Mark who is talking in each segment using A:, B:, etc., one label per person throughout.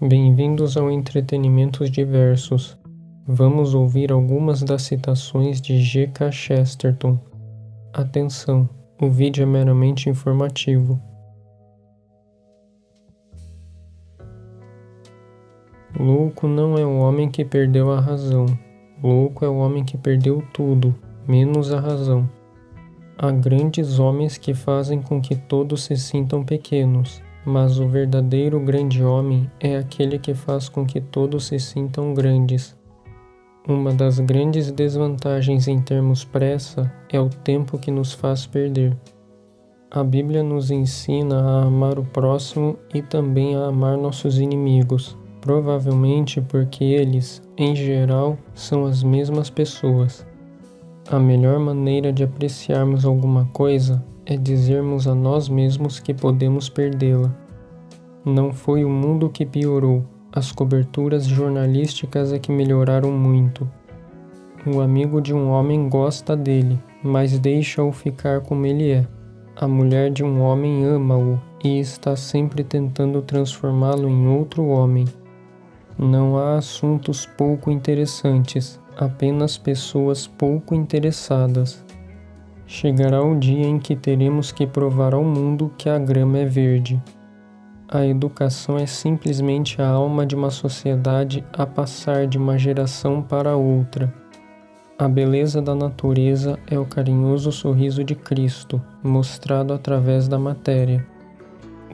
A: Bem-vindos ao Entretenimentos Diversos. Vamos ouvir algumas das citações de G.K. Chesterton. Atenção, o vídeo é meramente informativo. Louco não é o homem que perdeu a razão. Louco é o homem que perdeu tudo, menos a razão. Há grandes homens que fazem com que todos se sintam pequenos, mas o verdadeiro grande homem é aquele que faz com que todos se sintam grandes. Uma das grandes desvantagens em termos pressa é o tempo que nos faz perder. A Bíblia nos ensina a amar o próximo e também a amar nossos inimigos, provavelmente porque eles, em geral, são as mesmas pessoas. A melhor maneira de apreciarmos alguma coisa é dizermos a nós mesmos que podemos perdê-la. Não foi o mundo que piorou, as coberturas jornalísticas é que melhoraram muito. O amigo de um homem gosta dele, mas deixa-o ficar como ele é. A mulher de um homem ama-o e está sempre tentando transformá-lo em outro homem. Não há assuntos pouco interessantes, apenas pessoas pouco interessadas. Chegará o dia em que teremos que provar ao mundo que a grama é verde. A educação é simplesmente a alma de uma sociedade a passar de uma geração para outra. A beleza da natureza é o carinhoso sorriso de Cristo, mostrado através da matéria.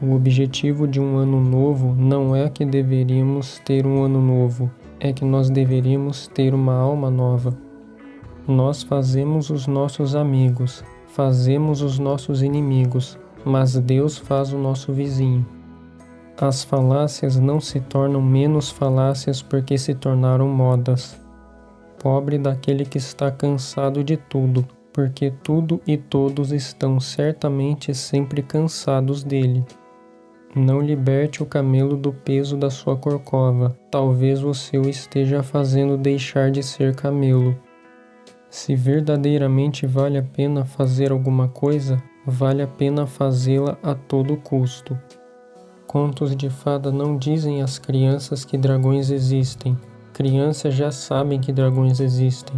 A: O objetivo de um ano novo não é que deveríamos ter um ano novo, é que nós deveríamos ter uma alma nova. Nós fazemos os nossos amigos, fazemos os nossos inimigos, mas Deus faz o nosso vizinho. As falácias não se tornam menos falácias porque se tornaram modas. Pobre daquele que está cansado de tudo, porque tudo e todos estão certamente sempre cansados dele. Não liberte o camelo do peso da sua corcova, talvez você o esteja fazendo deixar de ser camelo. Se verdadeiramente vale a pena fazer alguma coisa, vale a pena fazê-la a todo custo. Contos de fada não dizem às crianças que dragões existem. Crianças já sabem que dragões existem.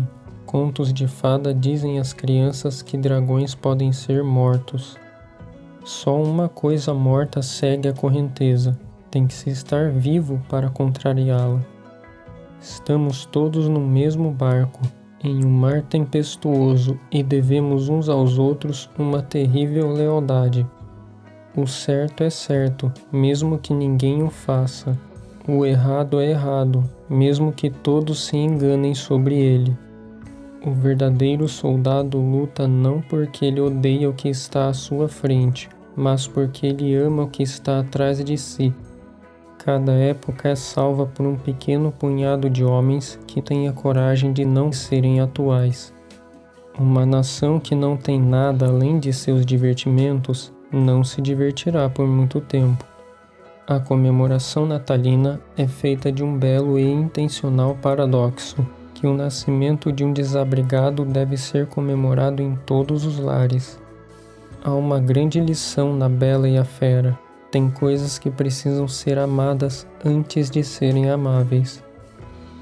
A: Contos de fada dizem às crianças que dragões podem ser mortos. Só uma coisa morta segue a correnteza. Tem que se estar vivo para contrariá-la. Estamos todos no mesmo barco, em um mar tempestuoso, e devemos uns aos outros uma terrível lealdade. O certo é certo, mesmo que ninguém o faça. O errado é errado, mesmo que todos se enganem sobre ele. O verdadeiro soldado luta não porque ele odeia o que está à sua frente, mas porque ele ama o que está atrás de si. Cada época é salva por um pequeno punhado de homens que têm a coragem de não serem atuais. Uma nação que não tem nada além de seus divertimentos não se divertirá por muito tempo. A comemoração natalina é feita de um belo e intencional paradoxo, que o nascimento de um desabrigado deve ser comemorado em todos os lares. Há uma grande lição na Bela e a Fera. Tem coisas que precisam ser amadas antes de serem amáveis.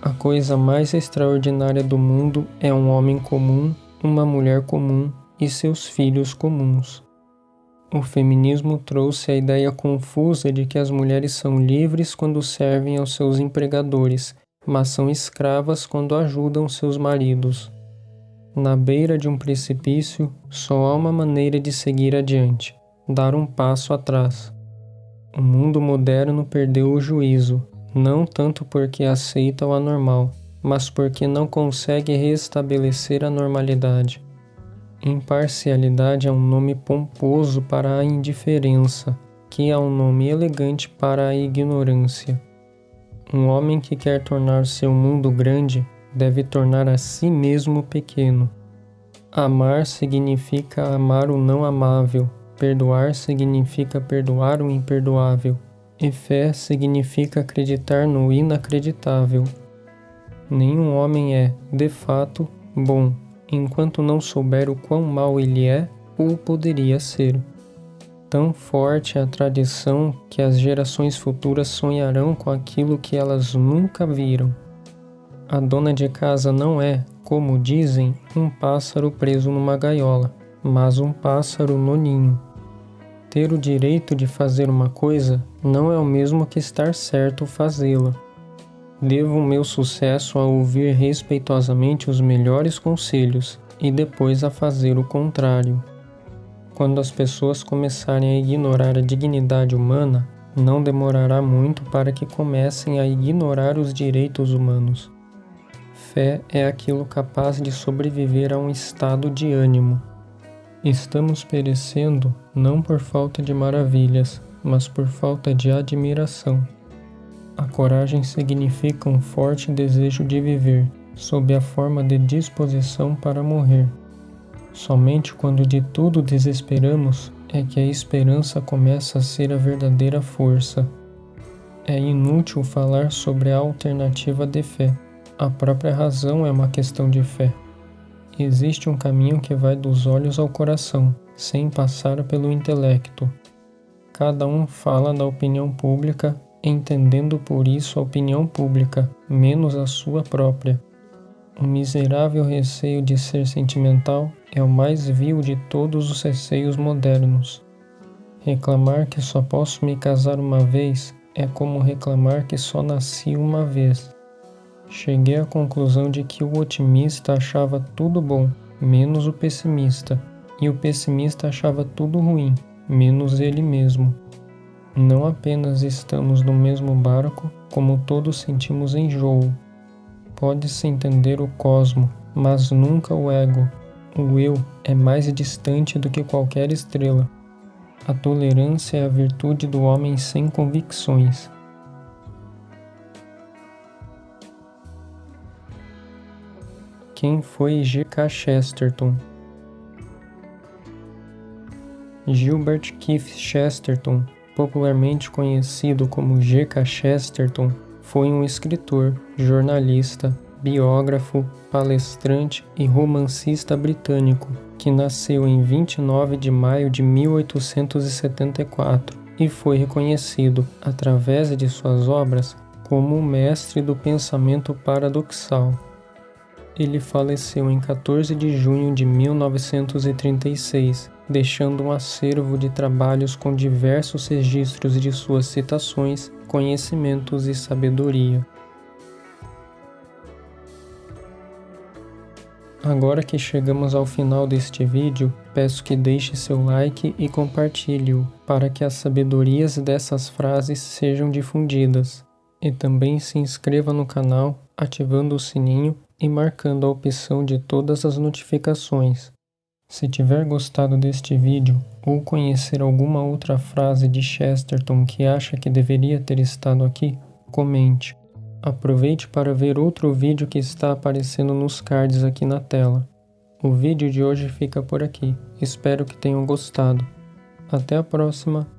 A: A coisa mais extraordinária do mundo é um homem comum, uma mulher comum e seus filhos comuns. O feminismo trouxe a ideia confusa de que as mulheres são livres quando servem aos seus empregadores, mas são escravas quando ajudam seus maridos. Na beira de um precipício, só há uma maneira de seguir adiante: dar um passo atrás. O mundo moderno perdeu o juízo, não tanto porque aceita o anormal, mas porque não consegue restabelecer a normalidade. Imparcialidade é um nome pomposo para a indiferença, que é um nome elegante para a ignorância. Um homem que quer tornar seu mundo grande deve tornar a si mesmo pequeno. Amar significa amar o não amável, perdoar significa perdoar o imperdoável, e fé significa acreditar no inacreditável. Nenhum homem é, de fato, bom, enquanto não souber o quão mau ele é ou poderia ser. Tão forte é a tradição que as gerações futuras sonharão com aquilo que elas nunca viram. A dona de casa não é, como dizem, um pássaro preso numa gaiola, mas um pássaro no ninho. Ter o direito de fazer uma coisa não é o mesmo que estar certo fazê-la. Devo o meu sucesso a ouvir respeitosamente os melhores conselhos e depois a fazer o contrário. Quando as pessoas começarem a ignorar a dignidade humana, não demorará muito para que comecem a ignorar os direitos humanos. Fé é aquilo capaz de sobreviver a um estado de ânimo. Estamos perecendo não por falta de maravilhas, mas por falta de admiração. A coragem significa um forte desejo de viver, sob a forma de disposição para morrer. Somente quando de tudo desesperamos é que a esperança começa a ser a verdadeira força. É inútil falar sobre a alternativa de fé. A própria razão é uma questão de fé. Existe um caminho que vai dos olhos ao coração, sem passar pelo intelecto. Cada um fala da opinião pública, entendendo por isso a opinião pública, menos a sua própria. O miserável receio de ser sentimental é o mais vil de todos os receios modernos. Reclamar que só posso me casar uma vez é como reclamar que só nasci uma vez. Cheguei à conclusão de que o otimista achava tudo bom, menos o pessimista, e o pessimista achava tudo ruim, menos ele mesmo. Não apenas estamos no mesmo barco, como todos sentimos enjoo. Pode-se entender o cosmo, mas nunca o ego. O eu é mais distante do que qualquer estrela. A tolerância é a virtude do homem sem convicções. Quem foi G.K. Chesterton? Gilbert Keith Chesterton, popularmente conhecido como G.K. Chesterton, foi um escritor, jornalista, biógrafo, palestrante e romancista britânico que nasceu em 29 de maio de 1874 e foi reconhecido, através de suas obras, como o mestre do pensamento paradoxal. Ele faleceu em 14 de junho de 1936, deixando um acervo de trabalhos com diversos registros de suas citações, conhecimentos e sabedoria. Agora que chegamos ao final deste vídeo, peço que deixe seu like e compartilhe-o, para que as sabedorias dessas frases sejam difundidas. E também se inscreva no canal, ativando o sininho e marcando a opção de todas as notificações. Se tiver gostado deste vídeo ou conhecer alguma outra frase de Chesterton que acha que deveria ter estado aqui, comente. Aproveite para ver outro vídeo que está aparecendo nos cards aqui na tela. O vídeo de hoje fica por aqui. Espero que tenham gostado. Até a próxima!